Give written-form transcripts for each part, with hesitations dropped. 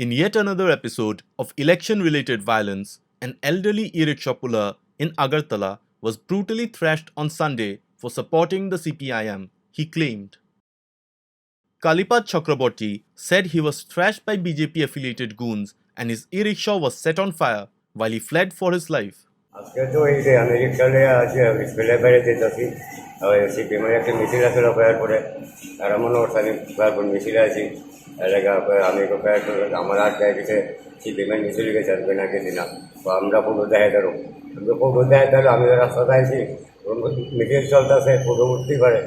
In yet another episode of election related violence, an elderly e-rickshaw puller in Agartala was brutally thrashed on Sunday for supporting the CPIM, he claimed. Kalipat Chakraborty said he was thrashed by BJP affiliated goons and his e-rickshaw was set on fire while he fled for his life. আজকে তো এই যে আমি রিক্সা নিয়ে আছি স্কুলে বেড়াতে যাচ্ছি সিপিএমের একটা মিছিল আসলে কয়ার পরে আর মনে হচ্ছে আমি কয়ার মিছিলে আছি এলাকা আমি আমার আট গায়ে গেছে সিপিএমের মিছিল গেছে আসবে না গেছি না তো আমরা পুরো দেখা ধরো পুরো দেখা ধরো আমি রাস্তাতে আছি মিছিল চলতেছে পুরো উঠতে পারে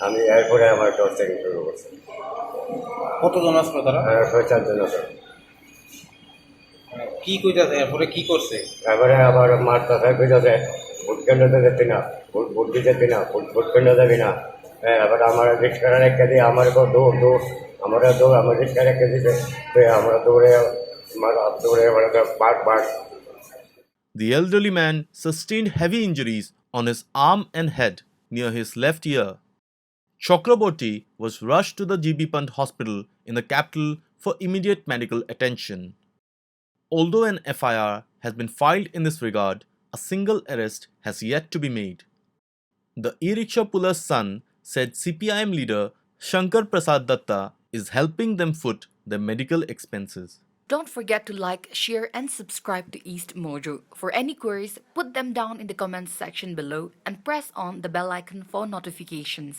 আমি এরপরে আমার টর্চারিং শুরু করছি। কতজন আসলো তারা? 6-4 জন আছে। কি কইতাছে এরপরে কি করছে? এবারে আবার মারতেছে কইতাছে ভোট কেন্দ্রতে যেতে না, ভোট দিতে না, ভোট কেন্দ্র যাবি না। হ্যাঁ, আবার আমার রিক্সা রেখে দিয়ে আমার দৌড় আমার রিক্সা রেখে দিতে আমরা দৌড়ে but. The elderly man sustained heavy injuries on his arm and head near his left ear. Chakraborty was rushed to the GB Pant hospital in the capital for immediate medical attention. Although an FIR has been filed in this regard, a single arrest has yet to be made. The e-rickshaw puller's son said CPIM leader Shankar Prasad Datta is helping them foot their medical expenses. Don't forget to like, share, and subscribe to East Mojo. For any queries, put them down in the comments section below and press on the bell icon for notifications.